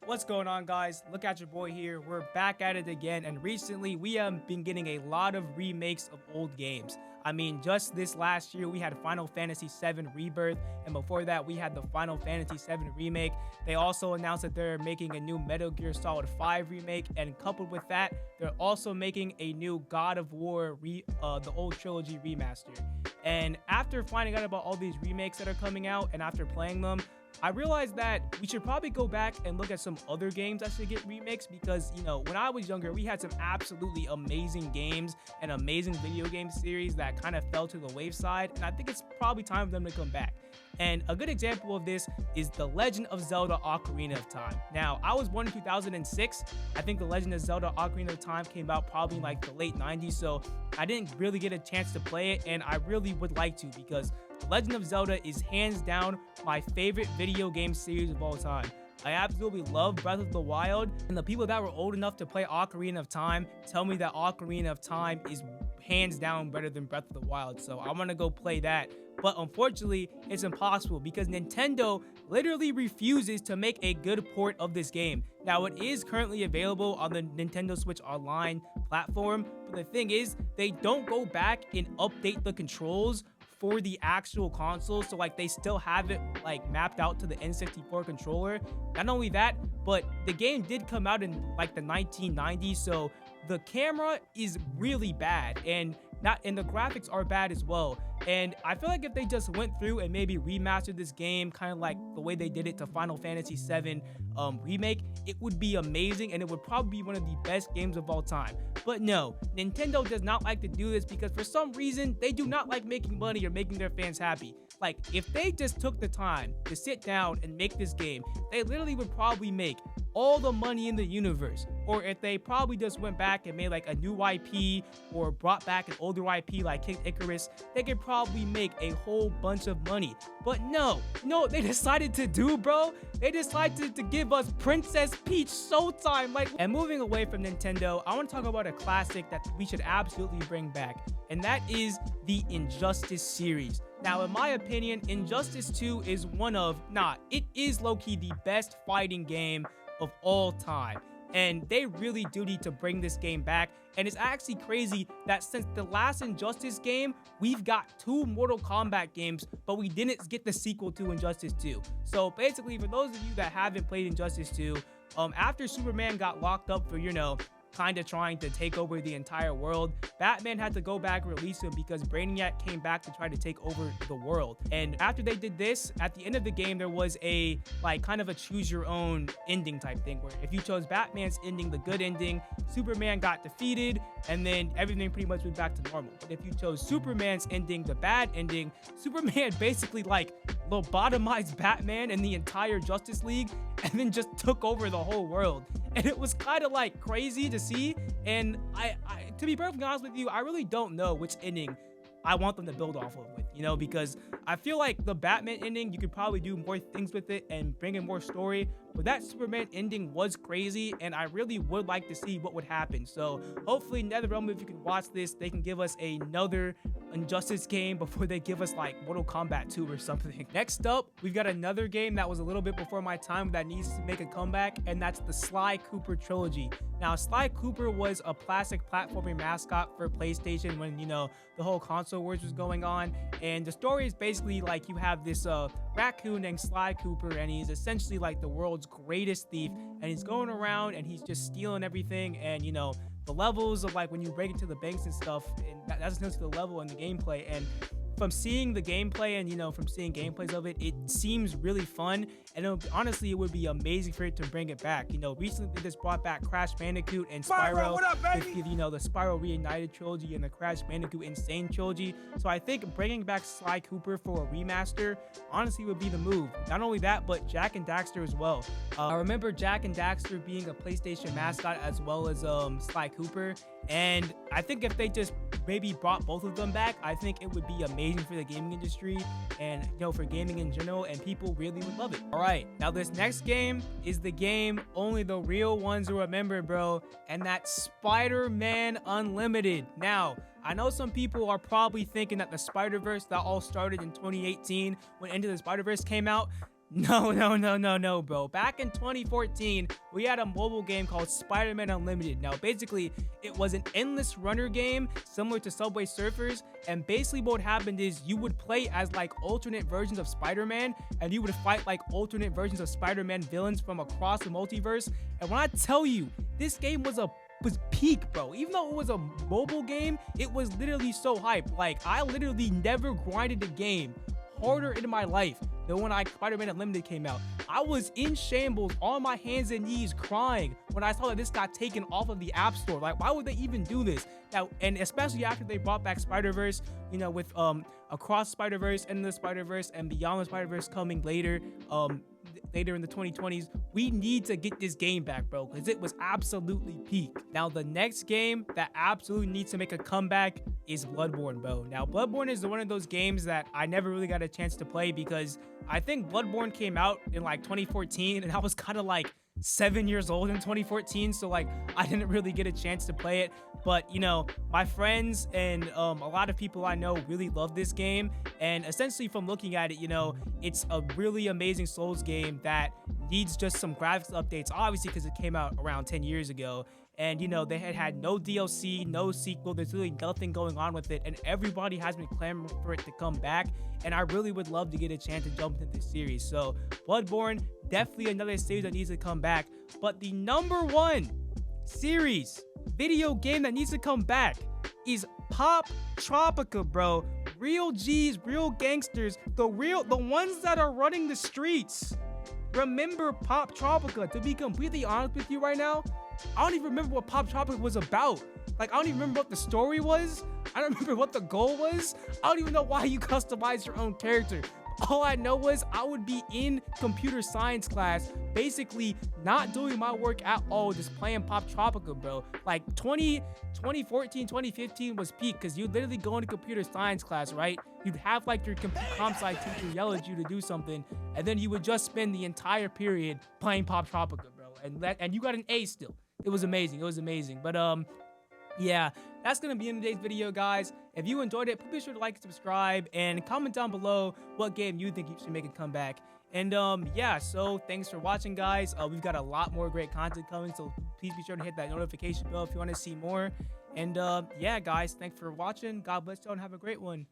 What's going on, guys? Look at your boy here. We're back at it again, and recently we have been getting a lot of remakes of old games. I mean, just this last year we had Final Fantasy VII Rebirth, and before that we had the Final Fantasy VII Remake. They also announced that they're making a new Metal Gear Solid 5 remake, and coupled with that, they're also making a new God of War, the old trilogy remaster. And after finding out about all these remakes that are coming out, and after playing them, I realized that we should probably go back and look at some other games that should get remakes because, when I was younger, we had some absolutely amazing games and amazing video game series that kind of fell to the wayside, and I think it's probably time for them to come back. And a good example of this is The Legend of Zelda Ocarina of Time. Now, I was born in 2006. I think The Legend of Zelda Ocarina of Time came out probably in like the late 90s, so I didn't really get a chance to play it, and I really would like to because The Legend of Zelda is hands down my favorite video game series of all time. I absolutely love Breath of the Wild, and the people that were old enough to play Ocarina of Time tell me that Ocarina of Time is hands down better than Breath of the Wild, so I want to go play that. But unfortunately, it's impossible because Nintendo literally refuses to make a good port of this game. Now, it is currently available on the Nintendo Switch Online platform, but the thing is, they don't go back and update the controls for the actual console, so like they still have it like mapped out to the N64 controller. Not only that, but the game did come out in like the 1990s, so the camera is really bad and the graphics are bad as well. And I feel like if they just went through and maybe remastered this game kind of like the way they did it to Final Fantasy VII Remake, it would be amazing and it would probably be one of the best games of all time. But no, Nintendo does not like to do this because for some reason, they do not like making money or making their fans happy. Like, if they just took the time to sit down and make this game, they literally would probably make all the money in the universe. Or if they probably just went back and made like a new IP or brought back an older IP like Kid Icarus, they could probably make a whole bunch of money. But no, they decided to do, bro. They decided to give us Princess Peach Showtime. And moving away from Nintendo, I want to talk about a classic that we should absolutely bring back, and that is the Injustice series. Now, in my opinion, Injustice 2 is it is low-key the best fighting game of all time. And they really do need to bring this game back. And it's actually crazy that since the last Injustice game, we've got 2 Mortal Kombat games, but we didn't get the sequel to Injustice 2. So basically, for those of you that haven't played Injustice 2, after Superman got locked up for, kind of trying to take over the entire world, Batman had to go back and release him because Brainiac came back to try to take over the world. And after they did this, at the end of the game, there was a kind of a choose your own ending type thing where if you chose Batman's ending, the good ending, Superman got defeated and then everything pretty much went back to normal. But if you chose Superman's ending, the bad ending, Superman basically lobotomized Batman and the entire Justice League and then just took over the whole world. And it was kind of crazy to see. And I to be perfectly honest with you, I really don't know which ending I want them to build off of with, because I feel like the Batman ending, you could probably do more things with it and bring in more story. But that Superman ending was crazy, and I really would like to see what would happen. So hopefully NetherRealm, if you can watch this, they can give us another Injustice game before they give us Mortal Kombat 2 or something. Next up, we've got another game that was a little bit before my time that needs to make a comeback, and that's the Sly Cooper trilogy. Now, Sly Cooper was a classic platforming mascot for PlayStation when, the whole console wars was going on. And the story is basically you have this raccoon named Sly Cooper, and he's essentially the world's greatest thief, and he's going around and he's just stealing everything. And the levels of when you break into the banks and stuff, and that's essentially the level in the gameplay. And from seeing the gameplay and from seeing gameplays of it, it seems really fun, and honestly it would be amazing for it to bring it back. Recently they just brought back Crash Bandicoot and Spyro, what up, baby? with the Spyro Reignited trilogy and the Crash Bandicoot Insane trilogy. So I think bringing back Sly Cooper for a remaster honestly would be the move. Not only that, but Jak and Daxter as well. I remember Jak and Daxter being a PlayStation mascot as well as Sly Cooper, and I think if they just maybe brought both of them back, I think it would be amazing for the gaming industry and for gaming in general, and people really would love it. All right, now this next game is the game only the real ones will remember, bro, and that's Spider-Man Unlimited. Now, I know some people are probably thinking that the Spider-Verse that all started in 2018 when Into the Spider-Verse came out, No, no, no, no, no, bro. Back in 2014, we had a mobile game called Spider-Man Unlimited. Now, basically, it was an endless runner game similar to Subway Surfers. And basically what happened is you would play as like alternate versions of Spider-Man, and you would fight like alternate versions of Spider-Man villains from across the multiverse. And when I tell you, this game was peak, bro. Even though it was a mobile game, it was literally so hype. Like, I literally never grinded a game harder in my life than when Spider-Man Unlimited came out. I was in shambles on my hands and knees crying when I saw that this got taken off of the App Store. Like, why would they even do this? Now, and especially after they brought back Spider-Verse, you know, with Across Spider-Verse, Into the Spider-Verse, and Beyond the Spider-Verse coming later, later in the 2020s, we need to get this game back, bro, because it was absolutely peak. Now, the next game that absolutely needs to make a comeback is Bloodborne, bro. Now, Bloodborne is one of those games that I never really got a chance to play because I think Bloodborne came out in like 2014, and I was kind of like 7 years old in 2014, so like I didn't really get a chance to play it. But you know, my friends and a lot of people I know really love this game, and essentially from looking at it, you know, it's a really amazing Souls game that needs just some graphics updates, obviously because it came out around 10 years ago. And you know, they had no DLC, no sequel, there's really nothing going on with it, and everybody has been clamoring for it to come back, and I really would love to get a chance to jump into this series. So Bloodborne, definitely another series that needs to come back. But the #1 series video game that needs to come back is Pop Tropica, bro. Real G's, real gangsters, the ones that are running the streets. Remember Pop Tropica. To be completely honest with you right now, I don't even remember what Pop Tropica was about. Like, I don't even remember what the story was. I don't remember what the goal was. I don't even know why you customize your own character. All I know was I would be in computer science class, basically not doing my work at all, just playing Pop Tropica, bro. Like 2014, 2015 was peak, because you'd literally go into computer science class, right? You'd have like your comp sci teacher yell at you to do something, and then you would just spend the entire period playing Pop Tropica, bro. And you got an A still. It was amazing. It was amazing. But yeah, that's gonna be in today's video, guys. If you enjoyed it, please be sure to like, subscribe, and comment down below what game you think you should make a comeback. And yeah, so thanks for watching, guys. We've got a lot more great content coming, so please be sure to hit that notification bell if you want to see more. And yeah, guys, thanks for watching. God bless you all and have a great one.